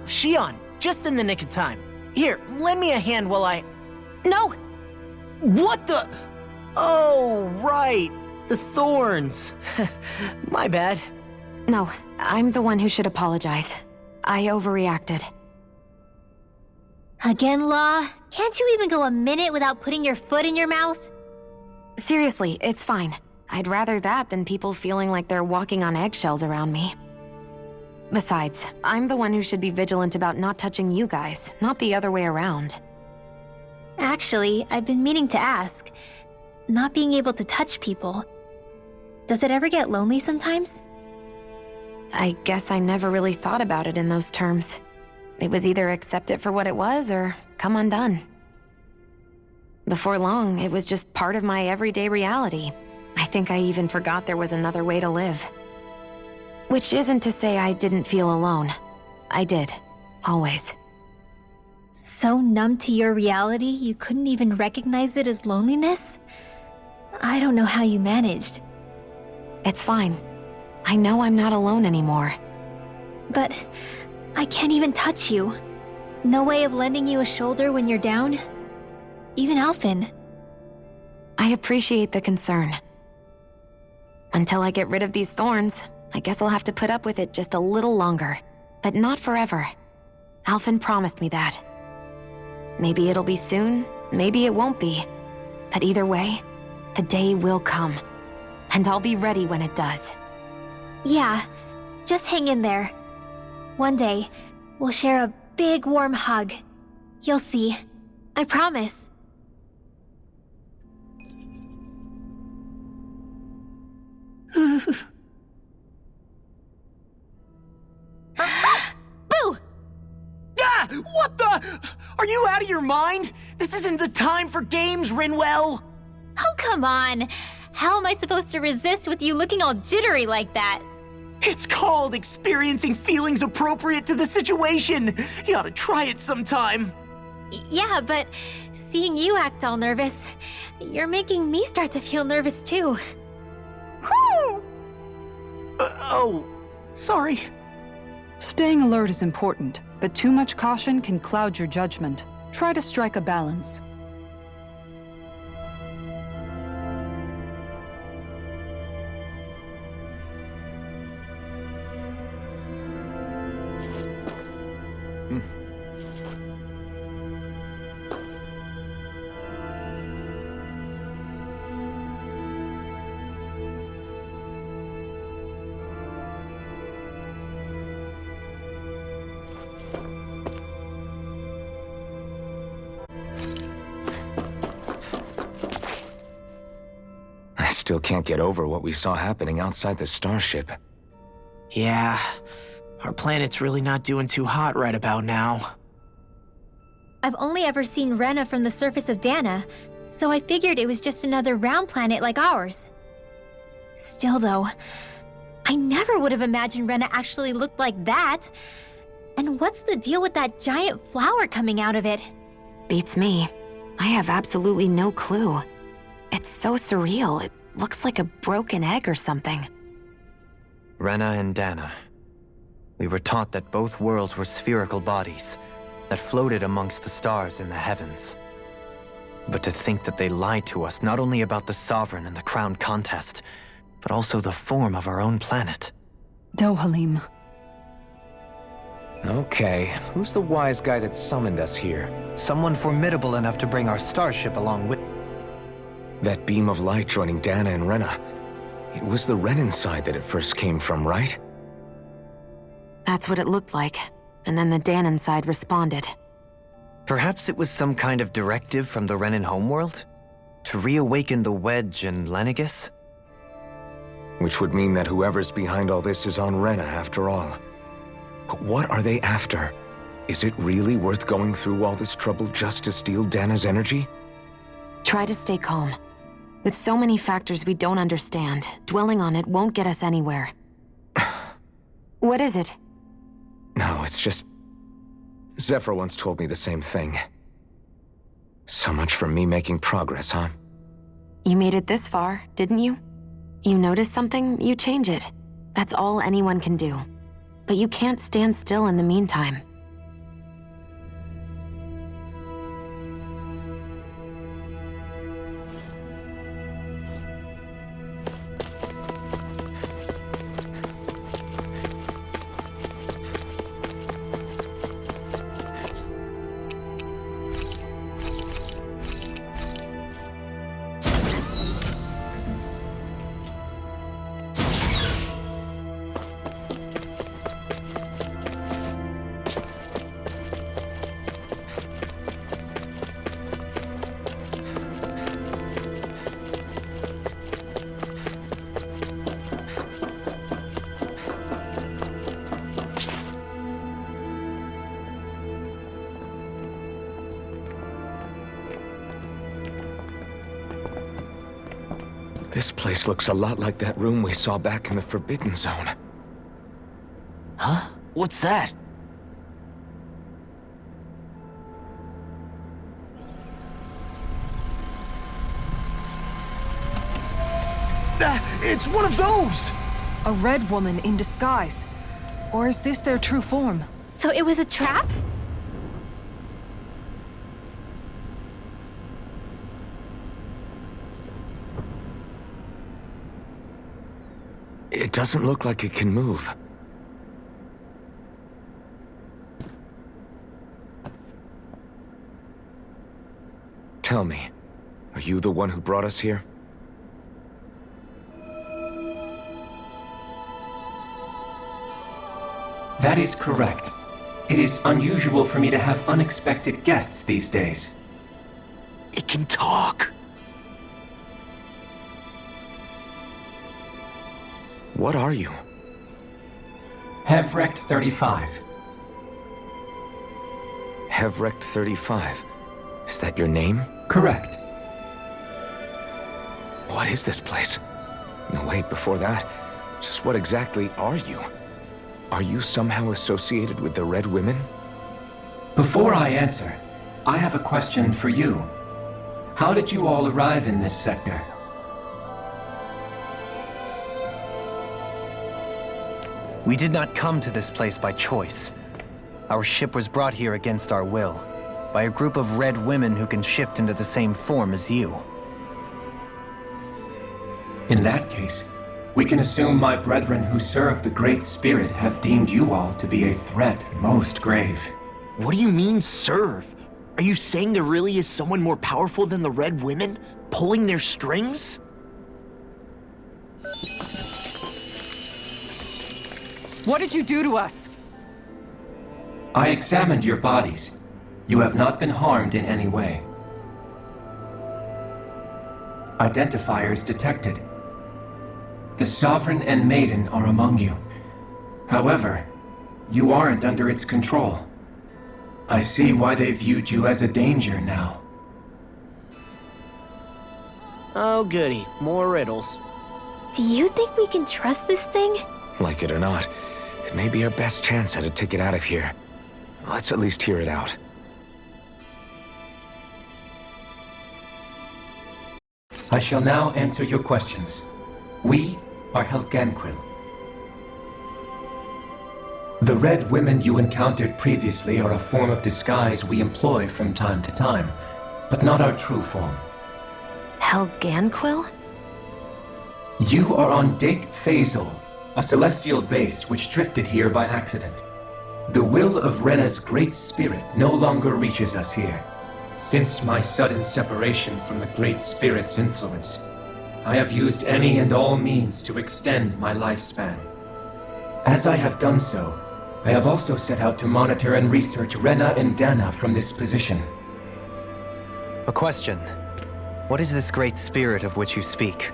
Shion, just in the nick of time. Here, lend me a hand while I... No! What the... Oh, right. The thorns. My bad. No, I'm the one who should apologize. I overreacted. Again, Law? Can't you even go a minute without putting your foot in your mouth? Seriously, it's fine. I'd rather that than people feeling like they're walking on eggshells around me. Besides, I'm the one who should be vigilant about not touching you guys, not the other way around. Actually, I've been meaning to ask. Not being able to touch people, does it ever get lonely sometimes? I guess I never really thought about it in those terms. It was either accept it for what it was or come undone. Before long, it was just part of my everyday reality. I think I even forgot there was another way to live. Which isn't to say I didn't feel alone. I did. Always. So numb to your reality, you couldn't even recognize it as loneliness? I don't know how you managed. It's fine. I know I'm not alone anymore. But I can't even touch you. No way of lending you a shoulder when you're down? Even Alphen. I appreciate the concern. Until I get rid of these thorns, I guess I'll have to put up with it just a little longer. But not forever. Alphen promised me that. Maybe it'll be soon, maybe it won't be. But either way, the day will come. And I'll be ready when it does. Yeah, just hang in there. One day, we'll share a big warm hug. You'll see. I promise. Boo! Ah! What the? Are you out of your mind? This isn't the time for games, Rinwell! Oh, come on. How am I supposed to resist with you looking all jittery like that? It's called experiencing feelings appropriate to the situation. You ought to try it sometime. Yeah, but seeing you act all nervous, you're making me start to feel nervous too. Oh, sorry. Staying alert is important, but too much caution can cloud your judgment. Try to strike a balance. I still can't get over what we saw happening outside the starship. Yeah, our planet's really not doing too hot right about now. I've only ever seen Rena from the surface of Dana, so I figured it was just another round planet like ours. Still though, I never would have imagined Rena actually looked like that. And what's the deal with that giant flower coming out of it? Beats me. I have absolutely no clue. It's so surreal. It looks like a broken egg or something. Rena and Dana. We were taught that both worlds were spherical bodies that floated amongst the stars in the heavens. But to think that they lied to us not only about the Sovereign and the Crown contest, but also the form of our own planet. Dohalim. Okay, who's the wise guy that summoned us here? Someone formidable enough to bring our starship along with... That beam of light joining Dana and Rena. It was the Renan side that it first came from, right? That's what it looked like. And then the Danon side responded. Perhaps it was some kind of directive from the Renan homeworld? To reawaken the Wedge and Lenegis? Which would mean that whoever's behind all this is on Rena after all. But what are they after? Is it really worth going through all this trouble just to steal Dana's energy? Try to stay calm. With so many factors we don't understand, dwelling on it won't get us anywhere. What is it? No, it's just... Zephyr once told me the same thing. So much for me making progress, huh? You made it this far, didn't you? You notice something, you change it. That's all anyone can do. But you can't stand still in the meantime. This place looks a lot like that room we saw back in the Forbidden Zone. Huh? What's that? It's one of those! A red woman in disguise. Or is this their true form? So it was a trap? It doesn't look like it can move. Tell me, are you the one who brought us here? That is correct. It is unusual for me to have unexpected guests these days. It can talk! What are you? Hevrect 35. Hevrect 35. Is that your name? Correct. What is this place? No, wait, before that, just what exactly are you? Are you somehow associated with the Red Women? Before I answer, I have a question for you. How did you all arrive in this sector? We did not come to this place by choice. Our ship was brought here against our will, by a group of red women who can shift into the same form as you. In that case, we can assume my brethren who serve the Great Spirit have deemed you all to be a threat most grave. What do you mean, serve? Are you saying there really is someone more powerful than the Red Women, pulling their strings? What did you do to us? I examined your bodies. You have not been harmed in any way. Identifiers detected. The Sovereign and Maiden are among you. However, you aren't under its control. I see why they viewed you as a danger now. Oh goody, more riddles. Do you think we can trust this thing? Like it or not, it may be our best chance at a ticket out of here. Let's at least hear it out. I shall now answer your questions. We are Helganquil. The Red Women you encountered previously are a form of disguise we employ from time to time, but not our true form. Helganquil? You are on Dake Phasol, a celestial base which drifted here by accident. The will of Rena's Great Spirit no longer reaches us here. Since my sudden separation from the Great Spirit's influence, I have used any and all means to extend my lifespan. As I have done so, I have also set out to monitor and research Rena and Dana from this position. A question. What is this great spirit of which you speak?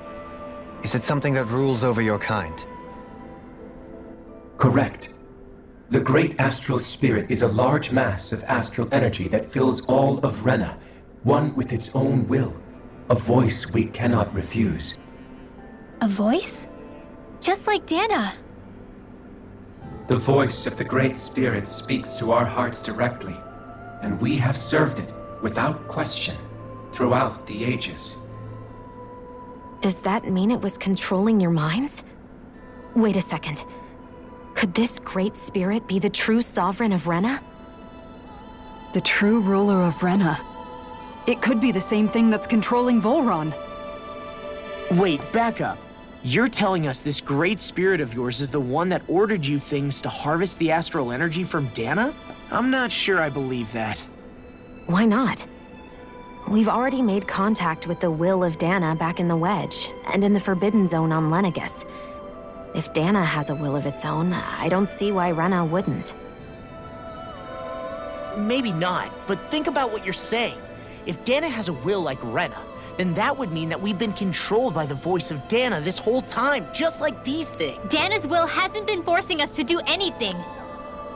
Is it something that rules over your kind? Correct. The Great Astral Spirit is a large mass of astral energy that fills all of Rena, one with its own will, a voice we cannot refuse. A voice? Just like Dana. The voice of the Great Spirit speaks to our hearts directly, and we have served it without question throughout the ages. Does that mean it was controlling your minds? Wait a second. Could this great spirit be the true sovereign of Rena? The true ruler of Rena. It could be the same thing that's controlling Volron. Wait, back up. You're telling us this great spirit of yours is the one that ordered you things to harvest the astral energy from Dana? I'm not sure I believe that. Why not? We've already made contact with the will of Dana back in the Wedge, and in the Forbidden Zone on Lenegus. If Dana has a will of its own, I don't see why Rena wouldn't. Maybe not, but think about what you're saying. If Dana has a will like Rena, then that would mean that we've been controlled by the voice of Dana this whole time, just like these things. Dana's will hasn't been forcing us to do anything.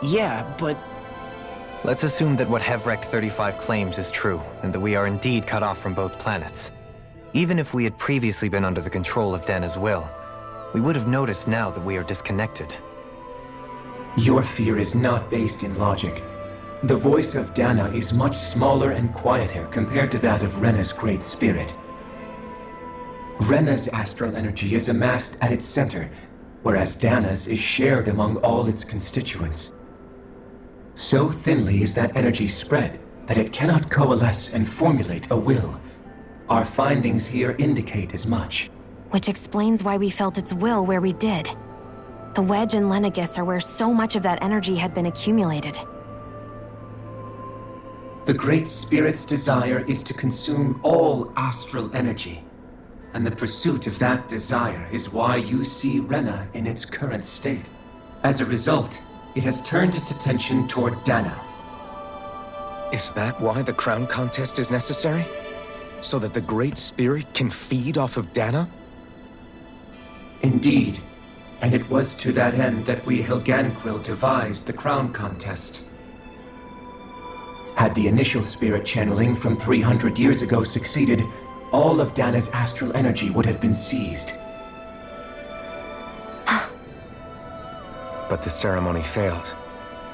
Yeah, but Let's assume that what Hevrect 35 claims is true, and that we are indeed cut off from both planets. Even if we had previously been under the control of Dana's will, we would have noticed now that we are disconnected. Your fear is not based in logic. The voice of Dana is much smaller and quieter compared to that of Rena's great spirit. Rena's astral energy is amassed at its center, whereas Dana's is shared among all its constituents. So thinly is that energy spread that it cannot coalesce and formulate a will. Our findings here indicate as much. Which explains why we felt its will where we did. The Wedge and Lenegis are where so much of that energy had been accumulated. The Great Spirit's desire is to consume all astral energy. And the pursuit of that desire is why you see Rena in its current state. As a result, it has turned its attention toward Dana. Is that why the crown contest is necessary? So that the Great Spirit can feed off of Dana? Indeed. And it was to that end that we Helganquil devised the crown contest. Had the initial spirit channeling from 300 years ago succeeded, all of Dana's astral energy would have been seized. But the ceremony failed.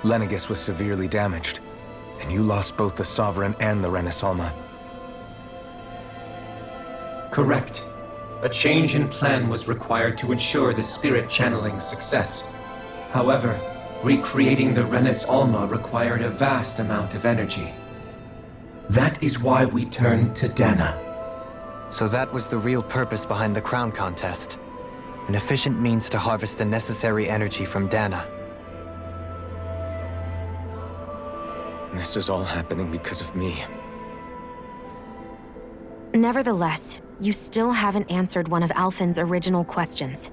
Lenegis was severely damaged, and you lost both the Sovereign and the Renasalma. Correct. A change in plan was required to ensure the spirit channeling's success. However, recreating the Renis Alma required a vast amount of energy. That is why we turned to Dana. So that was the real purpose behind the crown contest. An efficient means to harvest the necessary energy from Dana. This is all happening because of me. Nevertheless, you still haven't answered one of Alphen's original questions.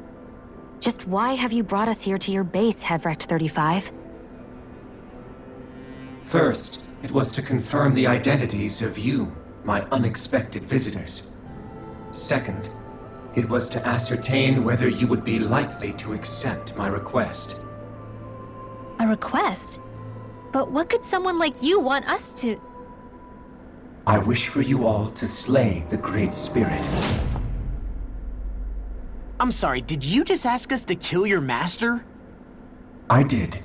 Just why have you brought us here to your base, Hevrecht 35? First, it was to confirm the identities of you, my unexpected visitors. Second, it was to ascertain whether you would be likely to accept my request. A request? But what could someone like you want us to... I wish for you all to slay the Great Spirit. I'm sorry, did you just ask us to kill your master? I did.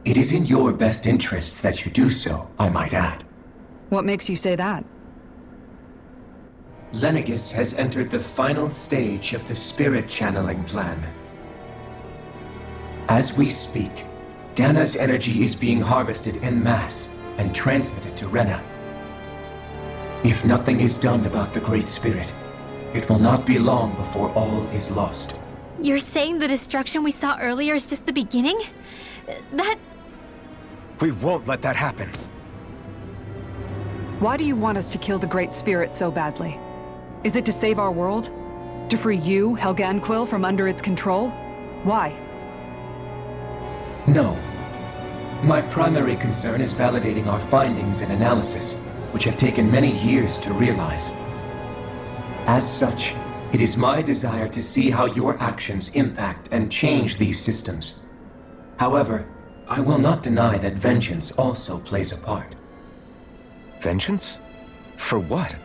It is in your best interest that you do so, I might add. What makes you say that? Lenegis has entered the final stage of the spirit channeling plan. As we speak, Dana's energy is being harvested en masse and transmitted to Rena. If nothing is done about the Great Spirit, it will not be long before all is lost. You're saying the destruction we saw earlier is just the beginning? That... We won't let that happen. Why do you want us to kill the Great Spirit so badly? Is it to save our world? To free you, Helganquil, from under its control? Why? No. My primary concern is validating our findings and analysis, which have taken many years to realize. As such, it is my desire to see how your actions impact and change these systems. However, I will not deny that vengeance also plays a part. Vengeance? For what?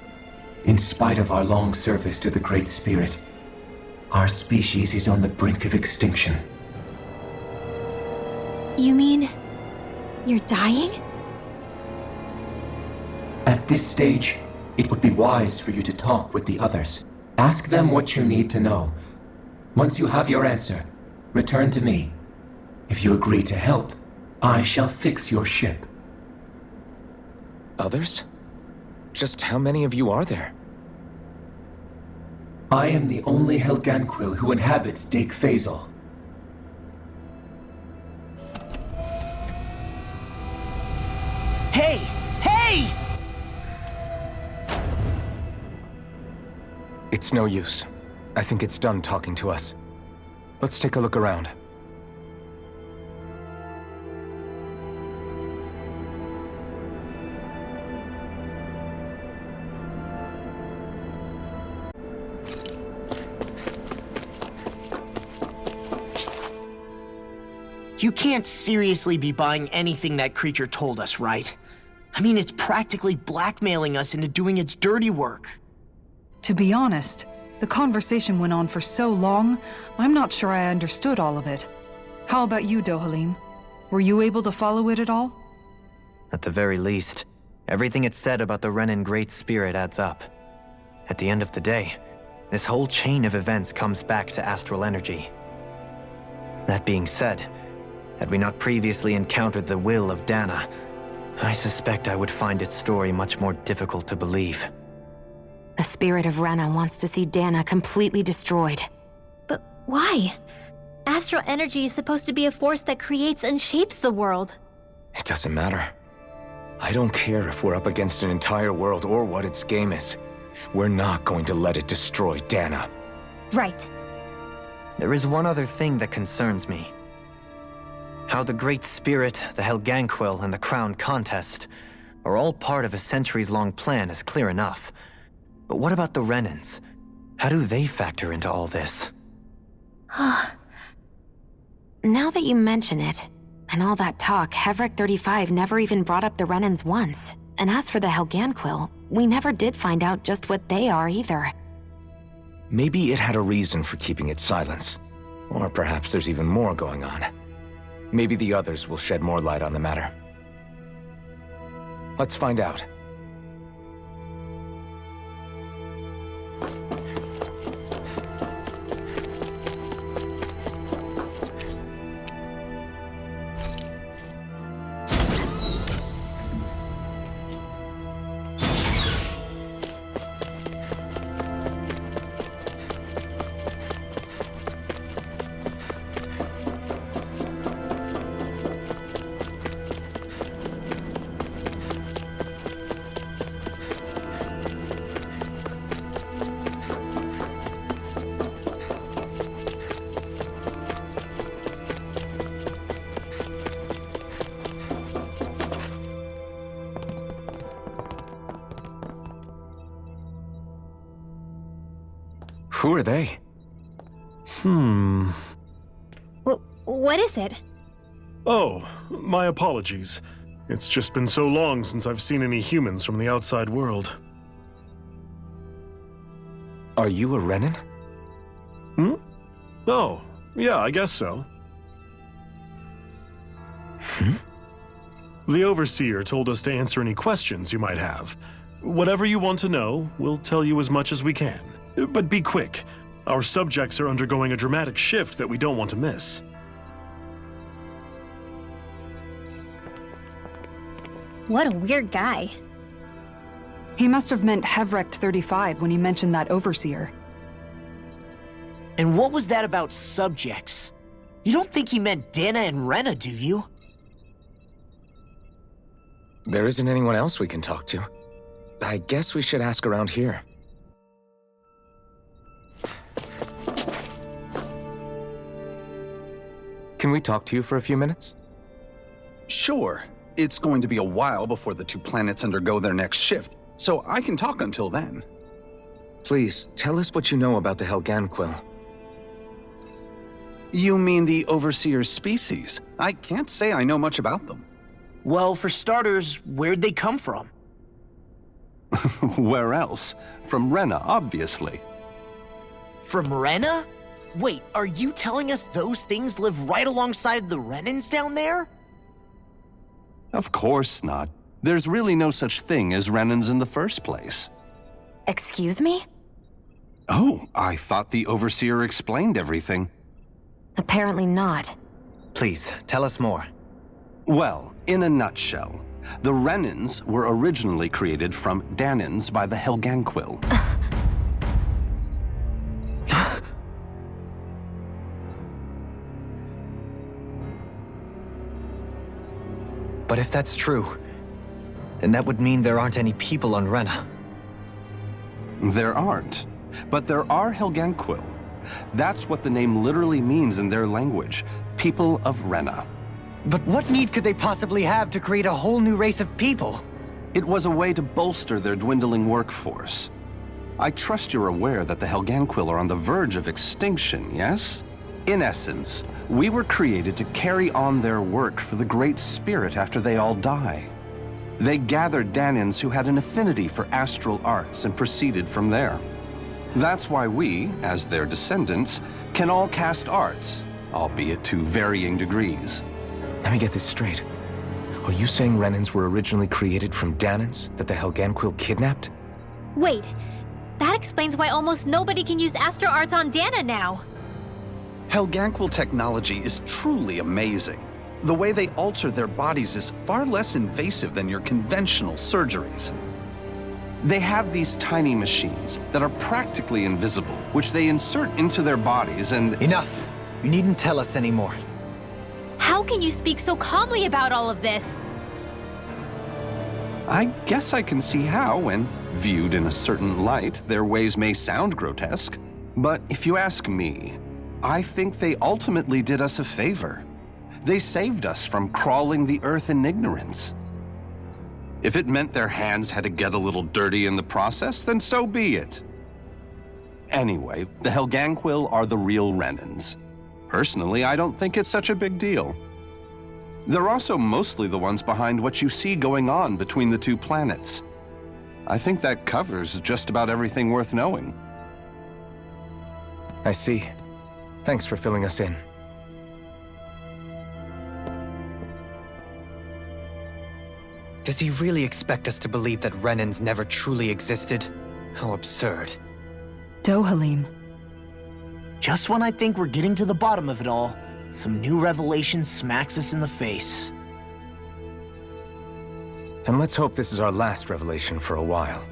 In spite of our long service to the Great Spirit, our species is on the brink of extinction. You mean... you're dying? At this stage, it would be wise for you to talk with the others. Ask them what you need to know. Once you have your answer, return to me. If you agree to help, I shall fix your ship. Others? Just how many of you are there? I am the only Helganquil who inhabits Dake Faisal. Hey! Hey! It's no use. I think it's done talking to us. Let's take a look around. You can't seriously be buying anything that creature told us, right? I mean, it's practically blackmailing us into doing its dirty work. To be honest, the conversation went on for so long, I'm not sure I understood all of it. How about you, Dohalim? Were you able to follow it at all? At the very least, everything it said about the Renan Great Spirit adds up. At the end of the day, this whole chain of events comes back to astral energy. That being said, had we not previously encountered the will of Dana, I suspect I would find its story much more difficult to believe. The spirit of Rena wants to see Dana completely destroyed. But why? Astral energy is supposed to be a force that creates and shapes the world. It doesn't matter. I don't care if we're up against an entire world or what its game is. We're not going to let it destroy Dana. Right. There is one other thing that concerns me. How the Great Spirit, the Helganquil, and the Crown Contest are all part of a centuries-long plan is clear enough. But what about the Renans? How do they factor into all this? Now that you mention it, and all that talk, Hevric 35 never even brought up the Renans once. And as for the Helganquil, we never did find out just what they are either. Maybe it had a reason for keeping its silence. Or perhaps there's even more going on. Maybe the others will shed more light on the matter. Let's find out. Who are they? What is it? Oh, my apologies. It's just been so long since I've seen any humans from the outside world. Are you a Renan? Oh, yeah, I guess so. The Overseer told us to answer any questions you might have. Whatever you want to know, we'll tell you as much as we can. But be quick. Our subjects are undergoing a dramatic shift that we don't want to miss. What a weird guy. He must have meant Hevric 35 when he mentioned that Overseer. And what was that about subjects? You don't think he meant Dana and Rena, do you? There isn't anyone else we can talk to. I guess we should ask around here. Can we talk to you for a few minutes? Sure. It's going to be a while before the two planets undergo their next shift, so I can talk until then. Please, tell us what you know about the Helganquil. You mean the Overseer's species? I can't say I know much about them. Well, for starters, where'd they come from? Where else? From Rena, obviously. From Rena? Wait, are you telling us those things live right alongside the Renans down there? Of course not. There's really no such thing as Renans in the first place. Excuse me? Oh, I thought the Overseer explained everything. Apparently not. Please, tell us more. Well, in a nutshell, the Renans were originally created from Danans by the Helganquil. But if that's true, then that would mean there aren't any people on Rena. There aren't, but there are Helganquil. That's what the name literally means in their language, people of Rena. But what need could they possibly have to create a whole new race of people? It was a way to bolster their dwindling workforce. I trust you're aware that the Helganquil are on the verge of extinction, yes? In essence, we were created to carry on their work for the Great Spirit after they all die. They gathered Danans who had an affinity for astral arts and proceeded from there. That's why we, as their descendants, can all cast arts, albeit to varying degrees. Let me get this straight. Are you saying Renans were originally created from Danans that the Helganquil kidnapped? Wait, that explains why almost nobody can use Astro Arts on Dana now. Helganquil technology is truly amazing. The way they alter their bodies is far less invasive than your conventional surgeries. They have these tiny machines that are practically invisible, which they insert into their bodies and... Enough! You needn't tell us anymore. How can you speak so calmly about all of this? I guess I can see how, when viewed in a certain light, their ways may sound grotesque. But if you ask me, I think they ultimately did us a favor. They saved us from crawling the earth in ignorance. If it meant their hands had to get a little dirty in the process, then so be it. Anyway, the Helganquil are the real Renans. Personally, I don't think it's such a big deal. They're also mostly the ones behind what you see going on between the two planets. I think that covers just about everything worth knowing. I see. Thanks for filling us in. Does he really expect us to believe that Renans never truly existed? How absurd. Dohalim. Just when I think we're getting to the bottom of it all, some new revelation smacks us in the face. Then let's hope this is our last revelation for a while.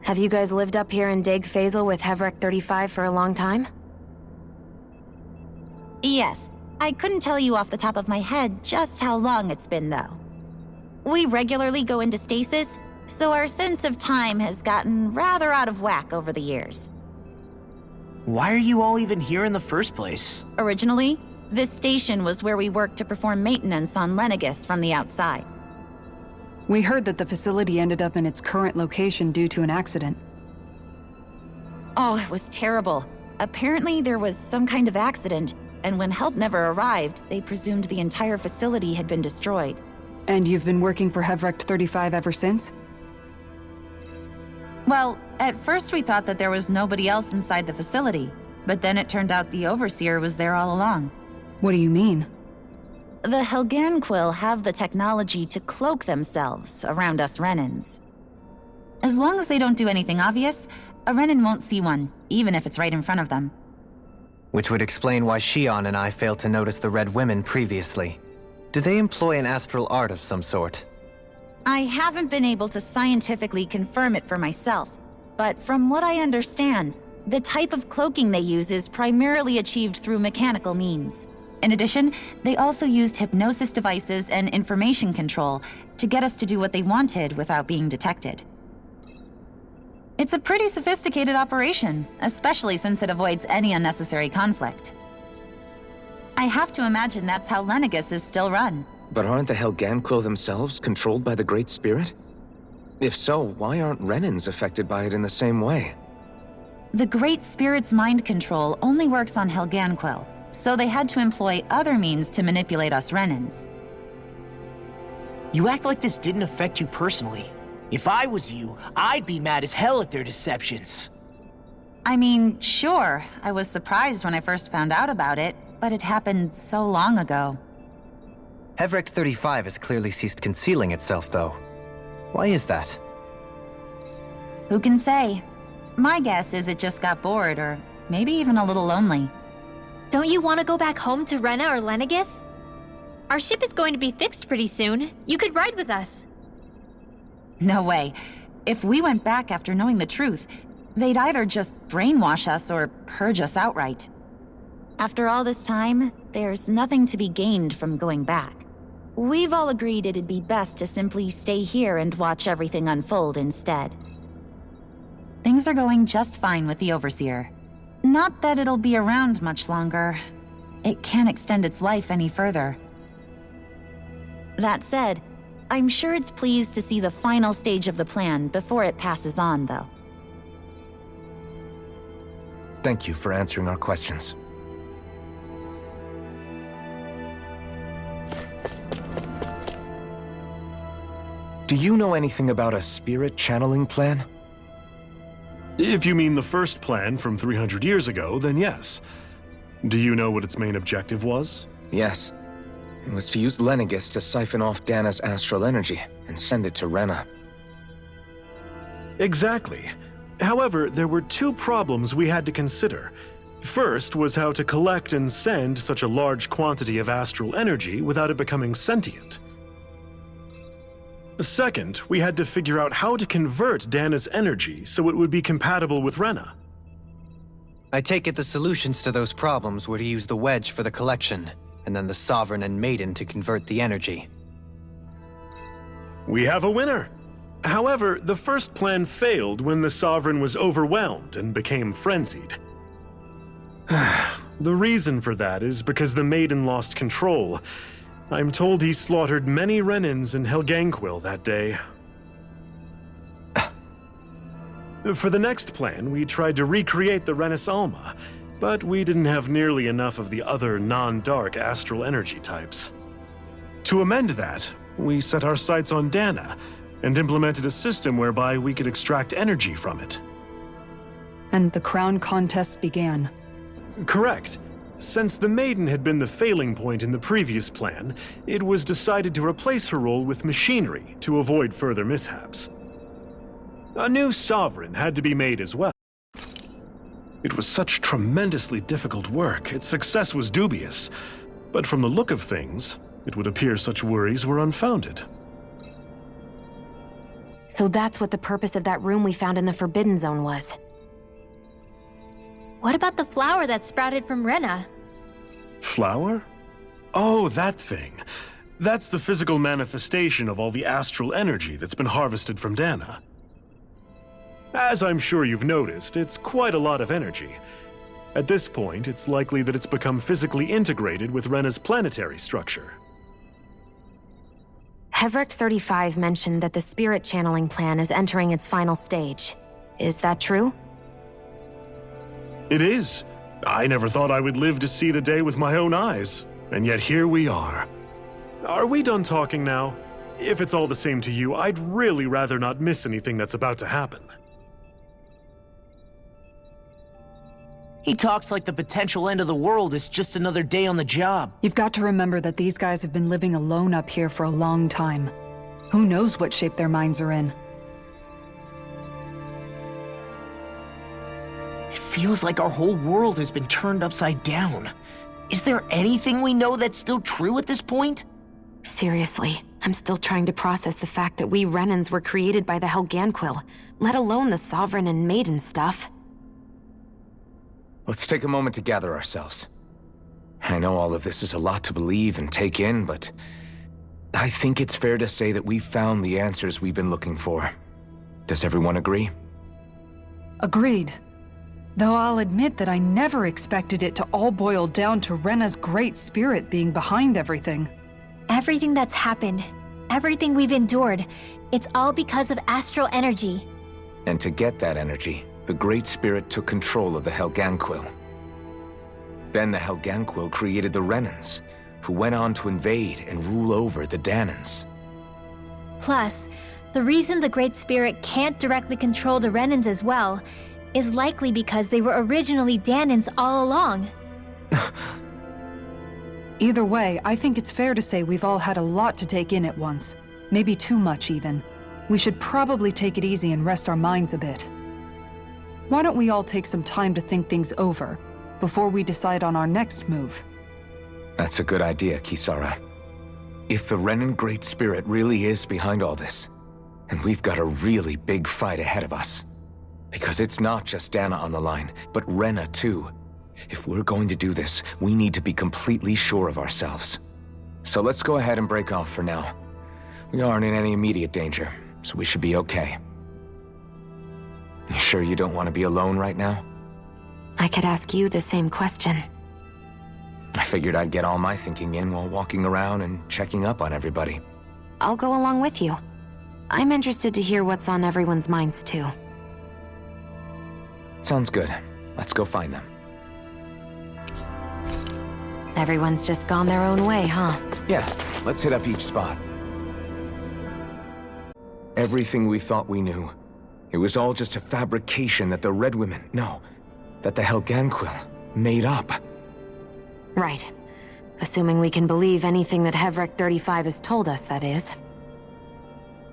Have you guys lived up here in Deg Faisal with Hevrek 35 for a long time? Yes. I couldn't tell you off the top of my head just how long it's been, though. We regularly go into stasis, so our sense of time has gotten rather out of whack over the years. Why are you all even here in the first place? Originally, this station was where we worked to perform maintenance on Lenegis from the outside. We heard that the facility ended up in its current location due to an accident. Oh, it was terrible. Apparently there was some kind of accident, and when help never arrived, they presumed the entire facility had been destroyed. And you've been working for Hevrek 35 ever since? Well, at first we thought that there was nobody else inside the facility, but then it turned out the Overseer was there all along. What do you mean? The Helganquil have the technology to cloak themselves around us Renans. As long as they don't do anything obvious, a Renan won't see one, even if it's right in front of them. Which would explain why Shion and I failed to notice the Red Women previously. Do they employ an astral art of some sort? I haven't been able to scientifically confirm it for myself, but from what I understand, the type of cloaking they use is primarily achieved through mechanical means. In addition, they also used hypnosis devices and information control to get us to do what they wanted without being detected. It's a pretty sophisticated operation, especially since it avoids any unnecessary conflict. I have to imagine that's how Lenegis is still run. But aren't the Helganquil themselves controlled by the Great Spirit? If so, why aren't Renans affected by it in the same way? The Great Spirit's mind control only works on Helganquil, so they had to employ other means to manipulate us Renans. You act like this didn't affect you personally. If I was you, I'd be mad as hell at their deceptions. I mean, sure, I was surprised when I first found out about it, but it happened so long ago. Hevrek 35 has clearly ceased concealing itself, though. Why is that? Who can say? My guess is it just got bored, or maybe even a little lonely. Don't you want to go back home to Rena or Lenegis? Our ship is going to be fixed pretty soon. You could ride with us. No way. If we went back after knowing the truth, they'd either just brainwash us or purge us outright. After all this time, there's nothing to be gained from going back. We've all agreed it'd be best to simply stay here and watch everything unfold instead. Things are going just fine with the Overseer. Not that it'll be around much longer. It can't extend its life any further. That said, I'm sure it's pleased to see the final stage of the plan before it passes on, though. Thank you for answering our questions. Do you know anything about a spirit channeling plan? If you mean the first plan from 300 years ago, then yes. Do you know what its main objective was? Yes. It was to use Lenegis to siphon off Dana's astral energy and send it to Rena. Exactly. However, there were two problems we had to consider. First was how to collect and send such a large quantity of astral energy without it becoming sentient. Second, we had to figure out how to convert Dana's energy so it would be compatible with Rena. I take it the solutions to those problems were to use the wedge for the collection, and then the Sovereign and Maiden to convert the energy. We have a winner! However, the first plan failed when the Sovereign was overwhelmed and became frenzied. The reason for that is because the Maiden lost control. I'm told he slaughtered many Renans in Helganquil that day. For the next plan, we tried to recreate the Renis Alma, but we didn't have nearly enough of the other non-dark astral energy types. To amend that, we set our sights on Dana, and implemented a system whereby we could extract energy from it. And the crown contest began. Correct. Since the Maiden had been the failing point in the previous plan, it was decided to replace her role with machinery to avoid further mishaps. A new Sovereign had to be made as well. It was such tremendously difficult work, its success was dubious. But from the look of things, it would appear such worries were unfounded. So that's what the purpose of that room we found in the Forbidden Zone was. What about the flower that sprouted from Rena? Flower? Oh, that thing. That's the physical manifestation of all the astral energy that's been harvested from Dana. As I'm sure you've noticed, it's quite a lot of energy. At this point, it's likely that it's become physically integrated with Rena's planetary structure. Hevricht 35 mentioned that the spirit channeling plan is entering its final stage. Is that true? It is. I never thought I would live to see the day with my own eyes, and yet here we are. Are we done talking now? If it's all the same to you, I'd really rather not miss anything that's about to happen. He talks like the potential end of the world is just another day on the job. You've got to remember that these guys have been living alone up here for a long time. Who knows what shape their minds are in? It feels like our whole world has been turned upside down. Is there anything we know that's still true at this point? Seriously, I'm still trying to process the fact that we Renans were created by the Helganquil, let alone the Sovereign and Maiden stuff. Let's take a moment to gather ourselves. I know all of this is a lot to believe and take in, but I think it's fair to say that we've found the answers we've been looking for. Does everyone agree? Agreed. Though I'll admit that I never expected it to all boil down to Rena's great spirit being behind everything. Everything that's happened, everything we've endured, it's all because of astral energy. And to get that energy, the Great Spirit took control of the Helganquil. Then the Helganquil created the Renans, who went on to invade and rule over the Danans. Plus, the reason the Great Spirit can't directly control the Renans as well is likely because they were originally Danans all along. Either way, I think it's fair to say we've all had a lot to take in at once. Maybe too much, even. We should probably take it easy and rest our minds a bit. Why don't we all take some time to think things over, before we decide on our next move? That's a good idea, Kisara. If the Renan Great Spirit really is behind all this, then we've got a really big fight ahead of us. Because it's not just Dana on the line, but Rena too. If we're going to do this, we need to be completely sure of ourselves. So let's go ahead and break off for now. We aren't in any immediate danger, so we should be okay. You sure you don't want to be alone right now? I could ask you the same question. I figured I'd get all my thinking in while walking around and checking up on everybody. I'll go along with you. I'm interested to hear what's on everyone's minds too. Sounds good. Let's go find them. Everyone's just gone their own way, huh? Yeah, let's hit up each spot. Everything we thought we knew. It was all just a fabrication that the Red Women, no, that the Helganquil made up. Right. Assuming we can believe anything that Hevrek 35 has told us, that is.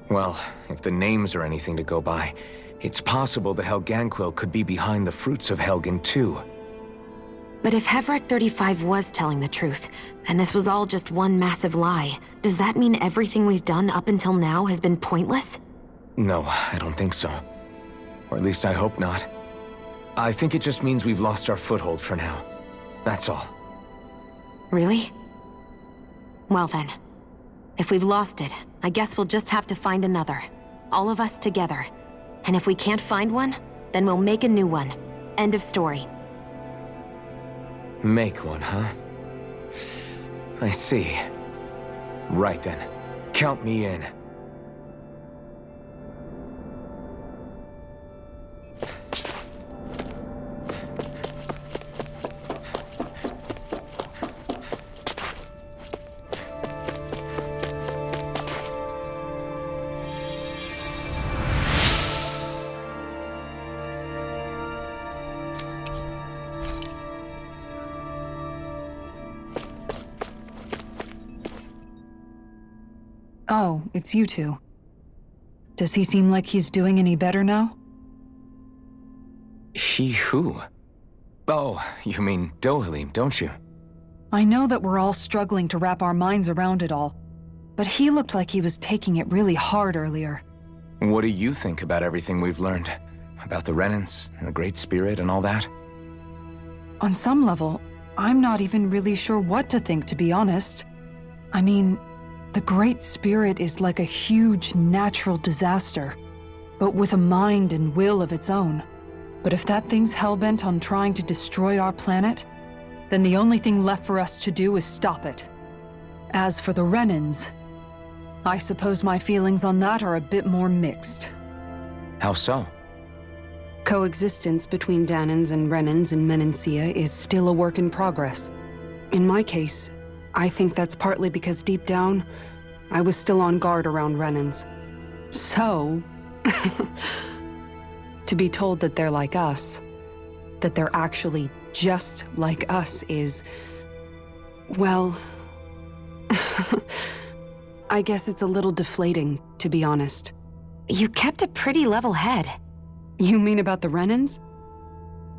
Well, if the names are anything to go by, it's possible the Helganquil could be behind the fruits of Helgen too. But if Hevrek 35 was telling the truth, and this was all just one massive lie, does that mean everything we've done up until now has been pointless? No, I don't think so. Or at least I hope not. I think it just means we've lost our foothold for now. That's all. Really? Well then, if we've lost it, I guess we'll just have to find another. All of us together. And if we can't find one, then we'll make a new one. End of story. Make one, huh? I see. Right then. Count me in. Oh, it's you two. Does he seem like he's doing any better now? He who? Oh, you mean Dohalim, don't you? I know that we're all struggling to wrap our minds around it all, but he looked like he was taking it really hard earlier. What do you think about everything we've learned? About the Renans and the Great Spirit and all that? On some level, I'm not even really sure what to think, to be honest. I mean, the Great Spirit is like a huge natural disaster, but with a mind and will of its own. But if that thing's hellbent on trying to destroy our planet, then the only thing left for us to do is stop it. As for the Renans, I suppose my feelings on that are a bit more mixed. How so? Coexistence between Danans and Renans in Menancia is still a work in progress. In my case, I think that's partly because deep down, I was still on guard around Renans. So, to be told that they're like us, that they're actually just like us is, well, I guess it's a little deflating, to be honest. You kept a pretty level head. You mean about the Renans?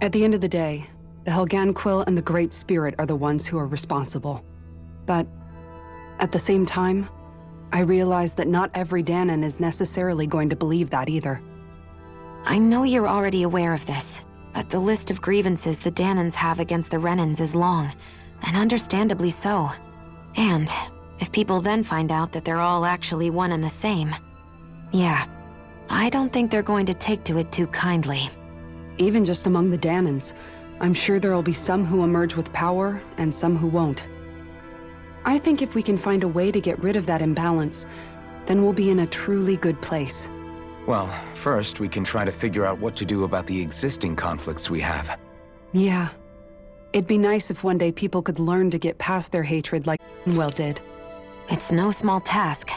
At the end of the day, the Helganquil and the Great Spirit are the ones who are responsible. But at the same time, I realize that not every Danan is necessarily going to believe that either. I know you're already aware of this, but the list of grievances the Danans have against the Renans is long, and understandably so. And if people then find out that they're all actually one and the same, yeah, I don't think they're going to take to it too kindly. Even just among the Danans, I'm sure there'll be some who emerge with power and some who won't. I think if we can find a way to get rid of that imbalance, then we'll be in a truly good place. Well, first we can try to figure out what to do about the existing conflicts we have. Yeah. It'd be nice if one day people could learn to get past their hatred like well did. It's no small task.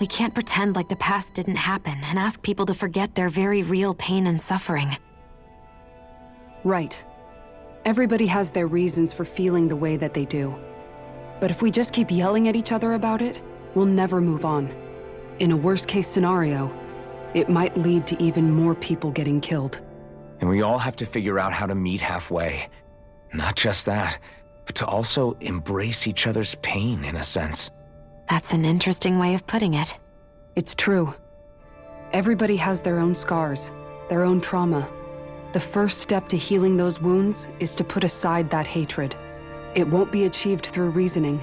We can't pretend like the past didn't happen and ask people to forget their very real pain and suffering. Right. Everybody has their reasons for feeling the way that they do. But if we just keep yelling at each other about it, we'll never move on. In a worst-case scenario, it might lead to even more people getting killed. And we all have to figure out how to meet halfway. Not just that, but to also embrace each other's pain, in a sense. That's an interesting way of putting it. It's true. Everybody has their own scars, their own trauma. The first step to healing those wounds is to put aside that hatred. It won't be achieved through reasoning,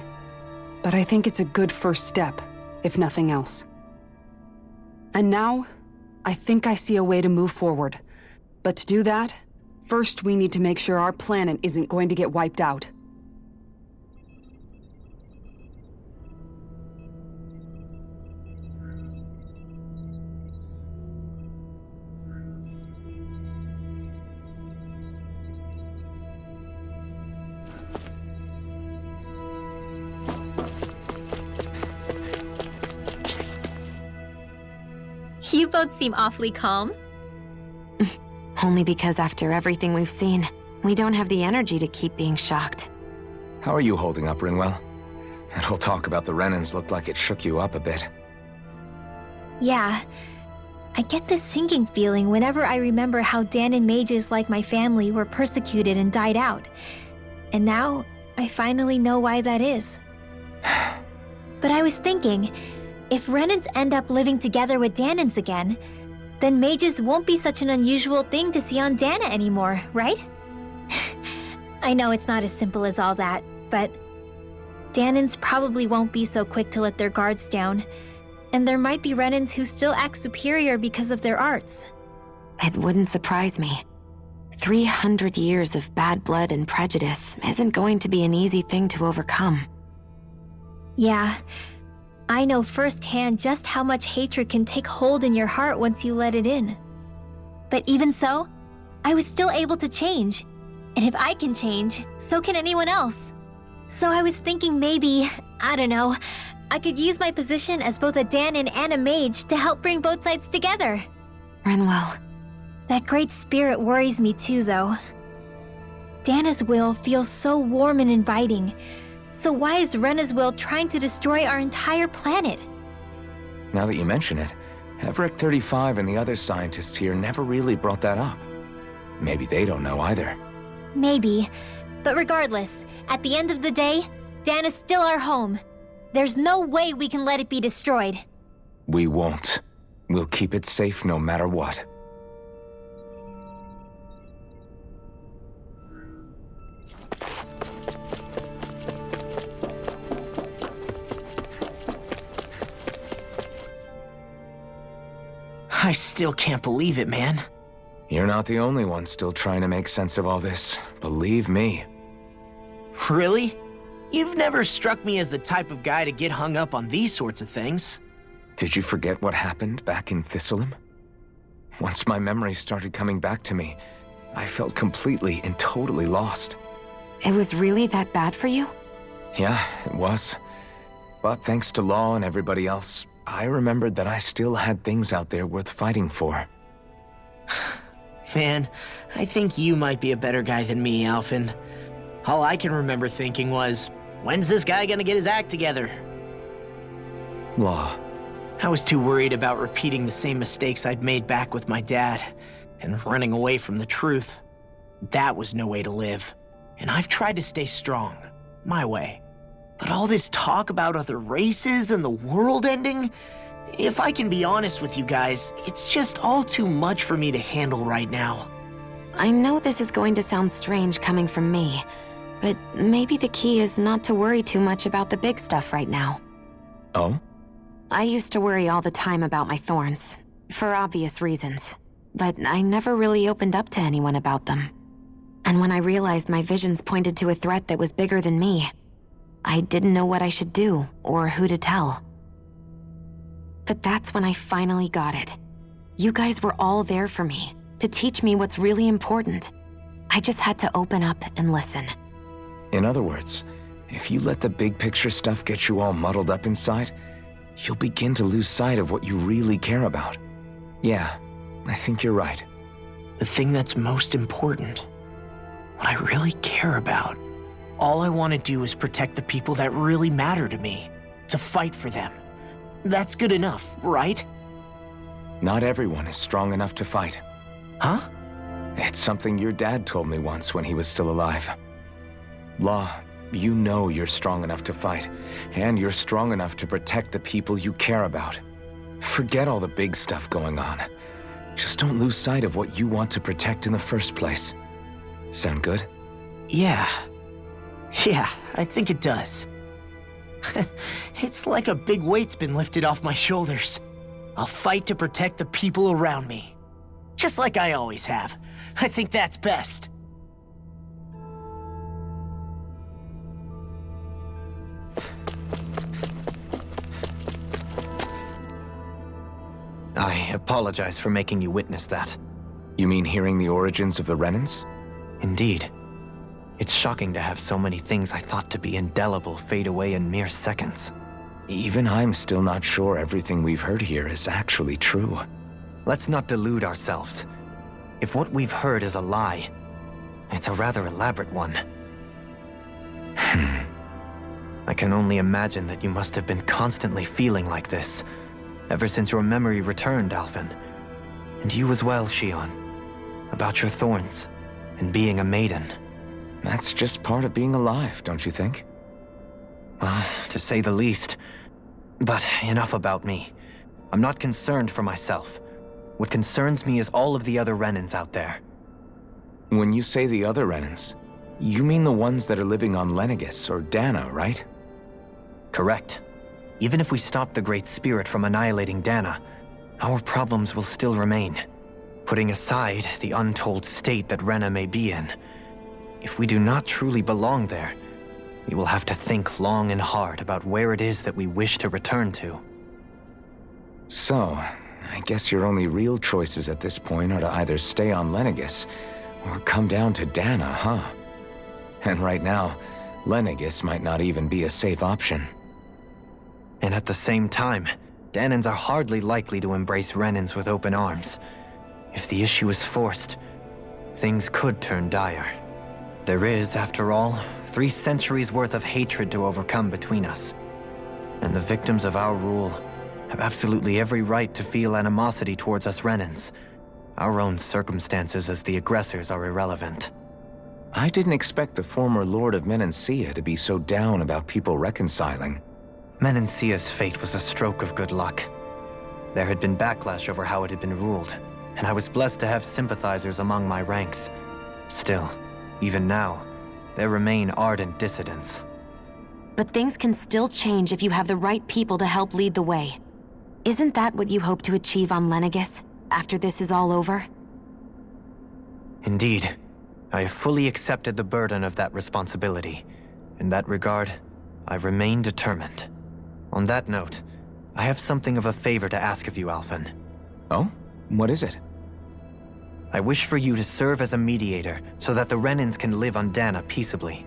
but I think it's a good first step, if nothing else. And now, I think I see a way to move forward. But to do that, first we need to make sure our planet isn't going to get wiped out. You both seem awfully calm. Only because after everything we've seen, we don't have the energy to keep being shocked. How are you holding up, Rinwell? That whole talk about the Renans looked like it shook you up a bit. Yeah. I get this sinking feeling whenever I remember how Dan and mages like my family were persecuted and died out. And now, I finally know why that is. But I was thinking, if Renans end up living together with Danans again, then mages won't be such an unusual thing to see on Dana anymore, right? I know it's not as simple as all that, but Danans probably won't be so quick to let their guards down, and there might be Renans who still act superior because of their arts. It wouldn't surprise me. 300 years of bad blood and prejudice isn't going to be an easy thing to overcome. Yeah, I know firsthand just how much hatred can take hold in your heart once you let it in. But even so, I was still able to change. And if I can change, so can anyone else. So I was thinking maybe, I don't know, I could use my position as both a Danan and a mage to help bring both sides together. Rinwell. That great spirit worries me too, though. Dana's will feels so warm and inviting. So why is Rena's will trying to destroy our entire planet? Now that you mention it, Everett 35 and the other scientists here never really brought that up. Maybe they don't know either. Maybe. But regardless, at the end of the day, Dana's still our home. There's no way we can let it be destroyed. We won't. We'll keep it safe no matter what. I still can't believe it, man. You're not the only one still trying to make sense of all this. Believe me. Really? You've never struck me as the type of guy to get hung up on these sorts of things. Did you forget what happened back in Thistleum? Once my memories started coming back to me, I felt completely and totally lost. It was really that bad for you? Yeah, it was. But thanks to Law and everybody else, I remembered that I still had things out there worth fighting for. Man, I think you might be a better guy than me, Alphen. All I can remember thinking was, when's this guy gonna get his act together? Law. I was too worried about repeating the same mistakes I'd made back with my dad, and running away from the truth. That was no way to live. And I've tried to stay strong, my way. But all this talk about other races and the world ending, if I can be honest with you guys, it's just all too much for me to handle right now. I know this is going to sound strange coming from me, but maybe the key is not to worry too much about the big stuff right now. Oh? I used to worry all the time about my thorns, for obvious reasons, but I never really opened up to anyone about them. And when I realized my visions pointed to a threat that was bigger than me, I didn't know what I should do or who to tell. But that's when I finally got it. You guys were all there for me, to teach me what's really important. I just had to open up and listen. In other words, if you let the big picture stuff get you all muddled up inside, you'll begin to lose sight of what you really care about. Yeah, I think you're right. The thing that's most important, what I really care about. All I want to do is protect the people that really matter to me, to fight for them. That's good enough, right? Not everyone is strong enough to fight. Huh? It's something your dad told me once when he was still alive. Law, you know you're strong enough to fight, and you're strong enough to protect the people you care about. Forget all the big stuff going on. Just don't lose sight of what you want to protect in the first place. Sound good? Yeah, I think it does. It's like a big weight's been lifted off my shoulders. I'll fight to protect the people around me. Just like I always have. I think that's best. I apologize for making you witness that. You mean hearing the origins of the Renans? Indeed. It's shocking to have so many things I thought to be indelible fade away in mere seconds. Even I'm still not sure everything we've heard here is actually true. let's not delude ourselves. If what we've heard is a lie, it's a rather elaborate one. I can only imagine that you must have been constantly feeling like this, ever since your memory returned, Alphen. And you as well, Shion. About your thorns, and being a maiden. That's just part of being alive, don't you think? Well, to say the least. But enough about me. I'm not concerned for myself. What concerns me is all of the other Renans out there. When you say the other Renans, you mean the ones that are living on Lenegis or Dana, right? Correct. Even if we stop the Great Spirit from annihilating Dana, our problems will still remain. Putting aside the untold state that Rena may be in, if we do not truly belong there, we will have to think long and hard about where it is that we wish to return to. So, I guess your only real choices at this point are to either stay on Lenegis or come down to Dana, huh? And right now, Lenegis might not even be a safe option. And at the same time, Danans are hardly likely to embrace Renans with open arms. If the issue is forced, things could turn dire. There is, after all, 3 centuries worth of hatred to overcome between us. And the victims of our rule have absolutely every right to feel animosity towards us Renans. Our own circumstances as the aggressors are irrelevant. I didn't expect the former Lord of Menancia to be so down about people reconciling. Menancia's fate was a stroke of good luck. There had been backlash over how it had been ruled, and I was blessed to have sympathizers among my ranks. Still, even now, there remain ardent dissidents. But things can still change if you have the right people to help lead the way. Isn't that what you hope to achieve on Lenegis, after this is all over? Indeed. I have fully accepted the burden of that responsibility. In that regard, I remain determined. On that note, I have something of a favor to ask of you, Alphen. Oh? What is it? I wish for you to serve as a mediator so that the Renans can live on Dana peaceably.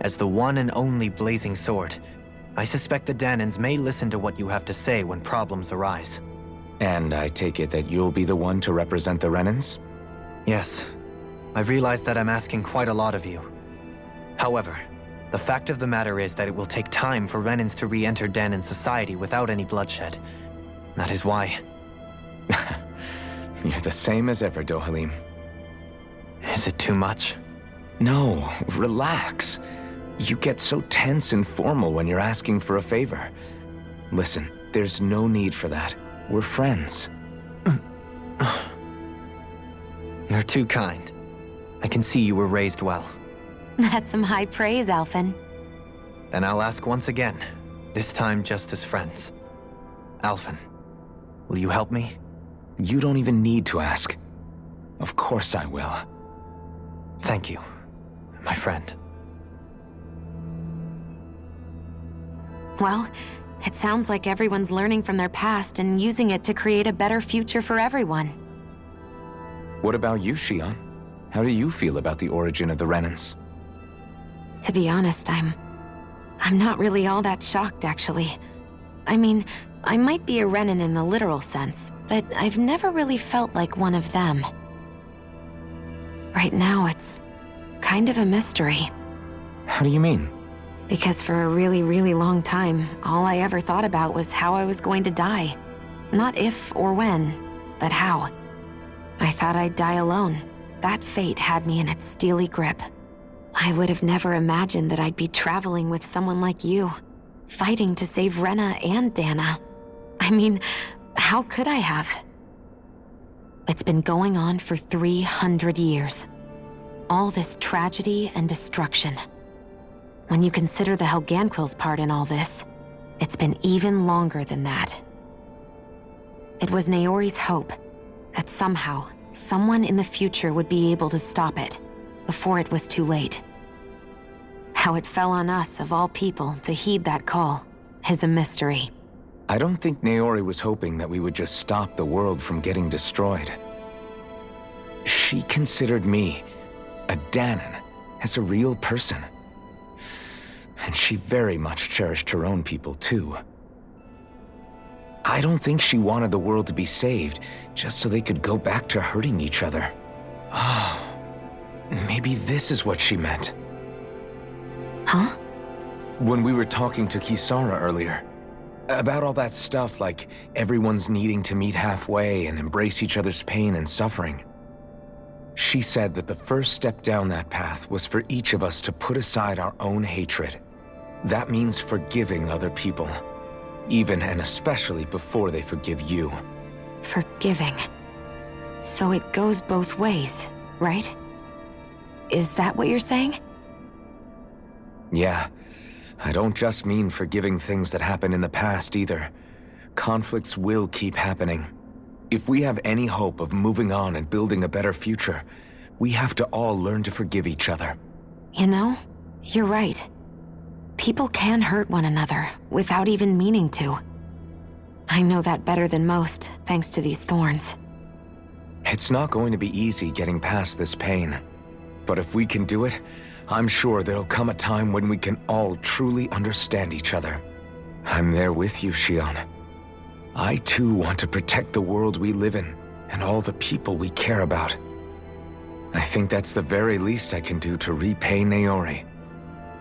As the one and only Blazing Sword, I suspect the Danans may listen to what you have to say when problems arise. And I take it that you'll be the one to represent the Renans? Yes. I realize that I'm asking quite a lot of you. However, the fact of the matter is that it will take time for Renans to re-enter Danan society without any bloodshed. That is why... You're the same as ever, Dohalim. Is it too much? No, relax. You get so tense and formal when you're asking for a favor. Listen, there's no need for that. We're friends. You're too kind. I can see you were raised well. That's some high praise, Alphen. Then I'll ask once again, this time just as friends. Alphen, will you help me? You don't even need to ask. Of course I will. Thank you, my friend. Well, it sounds like everyone's learning from their past and using it to create a better future for everyone. What about you, Shion? How do you feel about the origin of the Renans? To be honest, I'm not really all that shocked, actually. I mean, I might be a Renan in the literal sense, but I've never really felt like one of them. Right now, it's kind of a mystery. How do you mean? Because for a really, really long time, all I ever thought about was how I was going to die. Not if or when, but how. I thought I'd die alone. That fate had me in its steely grip. I would have never imagined that I'd be traveling with someone like you, fighting to save Rena and Dana. I mean, how could I have? It's been going on for 300 years. All this tragedy and destruction. When you consider the Helganquil's part in all this, it's been even longer than that. It was Naori's hope that somehow, someone in the future would be able to stop it before it was too late. How it fell on us, of all people, to heed that call is a mystery. I don't think Naori was hoping that we would just stop the world from getting destroyed. She considered me, a Danan, as a real person. And she very much cherished her own people, too. I don't think she wanted the world to be saved, just so they could go back to hurting each other. Oh, maybe this is what she meant. Huh? When we were talking to Kisara earlier, about all that stuff like everyone's needing to meet halfway and embrace each other's pain and suffering. She said that the first step down that path was for each of us to put aside our own hatred. That means forgiving other people, even and especially before they forgive you. Forgiving. So it goes both ways, right? Is that what you're saying? Yeah. I don't just mean forgiving things that happened in the past either. Conflicts will keep happening. If we have any hope of moving on and building a better future, we have to all learn to forgive each other. You know, you're right. People can hurt one another without even meaning to. I know that better than most, thanks to these thorns. It's not going to be easy getting past this pain. But if we can do it, I'm sure there'll come a time when we can all truly understand each other. I'm there with you, Shion. I too want to protect the world we live in, and all the people we care about. I think that's the very least I can do to repay Naori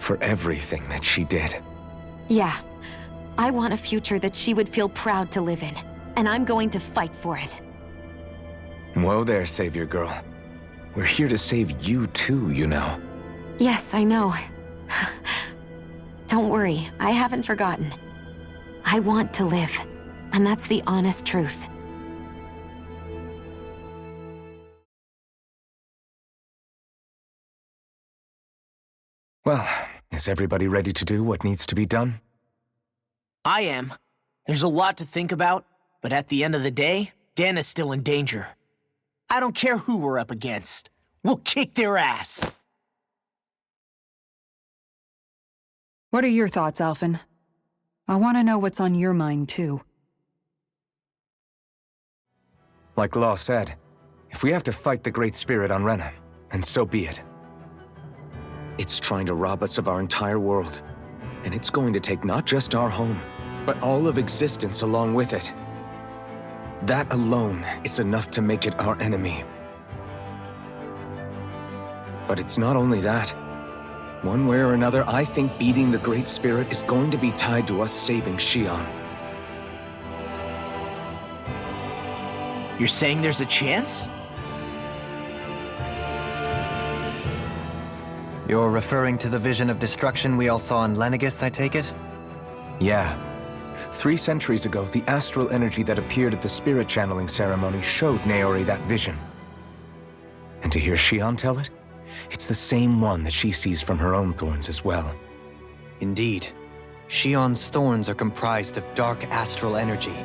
for everything that she did. Yeah. I want a future that she would feel proud to live in, and I'm going to fight for it. Whoa there, Savior Girl. We're here to save you too, you know. Yes, I know. Don't worry, I haven't forgotten. I want to live, and that's the honest truth. Well, is everybody ready to do what needs to be done? I am. There's a lot to think about, but at the end of the day, Dana's still in danger. I don't care who we're up against. We'll kick their ass. What are your thoughts, Alphen? I want to know what's on your mind, too. Like Law said, if we have to fight the Great Spirit on Rena, then so be it. It's trying to rob us of our entire world, and it's going to take not just our home, but all of existence along with it. That alone is enough to make it our enemy. But it's not only that. One way or another, I think beating the Great Spirit is going to be tied to us saving Shion. You're saying there's a chance? You're referring to the vision of destruction we all saw in Lenegis, I take it? Yeah. 3 centuries ago, the astral energy that appeared at the spirit channeling ceremony showed Naori that vision. And to hear Shion tell it, it's the same one that she sees from her own thorns as well. Indeed. Shion's thorns are comprised of dark astral energy,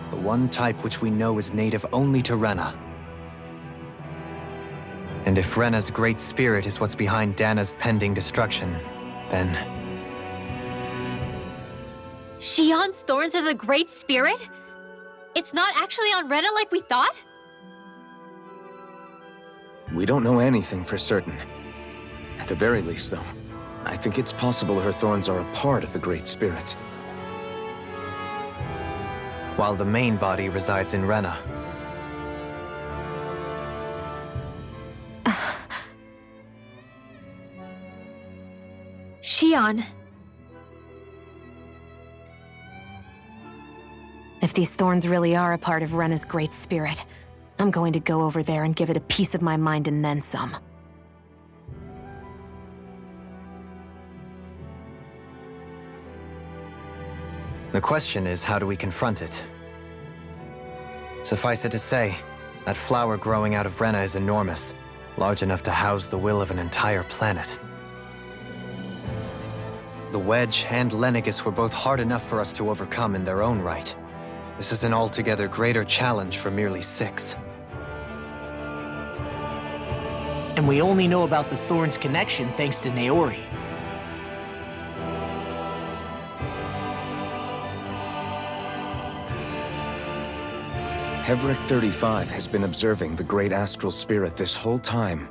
the one type which we know is native only to Rena. And if Rena's great spirit is what's behind Dana's pending destruction, then... Shion's thorns are the Great Spirit? It's not actually on Rena like we thought? We don't know anything for certain. At the very least, though, I think it's possible her thorns are a part of the Great Spirit. While the main body resides in Rena. Shion. If these thorns really are a part of Rena's great spirit, I'm going to go over there and give it a piece of my mind and then some. The question is, how do we confront it? Suffice it to say, that flower growing out of Rena is enormous, large enough to house the will of an entire planet. The Wedge and Lenegis were both hard enough for us to overcome in their own right. This is an altogether greater challenge for merely 6. And we only know about the Thorns connection thanks to Naori. Hevric 35 has been observing the Great Astral Spirit this whole time.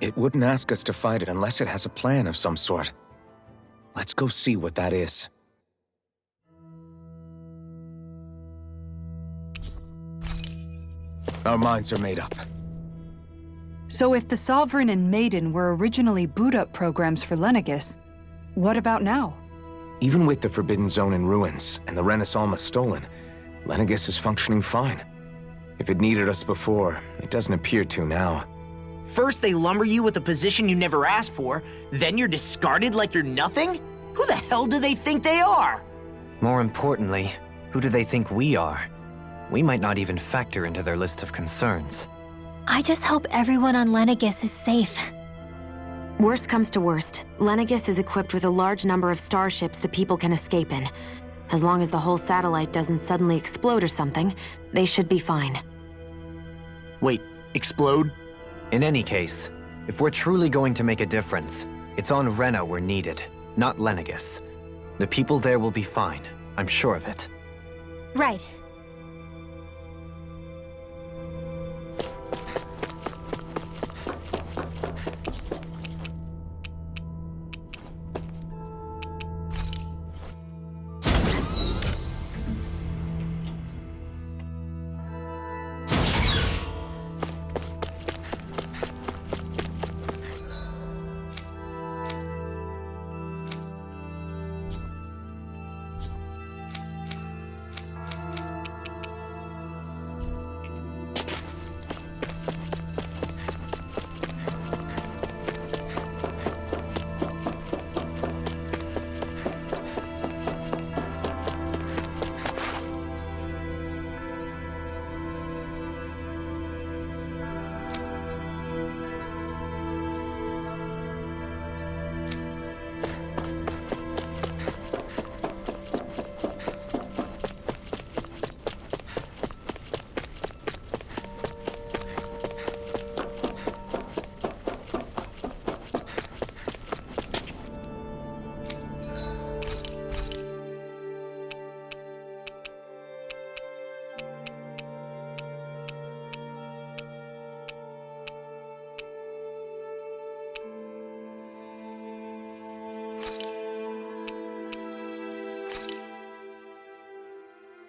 It wouldn't ask us to fight it unless it has a plan of some sort. Let's go see what that is. Our minds are made up. So if the Sovereign and Maiden were originally boot-up programs for Lenegis, what about now? Even with the Forbidden Zone in ruins and the Renaissance stolen, Lenegis is functioning fine. If it needed us before, it doesn't appear to now. First they lumber you with a position you never asked for, then you're discarded like you're nothing? Who the hell do they think they are? More importantly, who do they think we are? We might not even factor into their list of concerns. I just hope everyone on Lenegis is safe. Worst comes to worst, Lenegis is equipped with a large number of starships the people can escape in. As long as the whole satellite doesn't suddenly explode or something, they should be fine. Wait, explode? In any case, if we're truly going to make a difference, it's on Rena we're needed, not Lenegis. The people there will be fine, I'm sure of it. Right.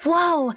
Whoa!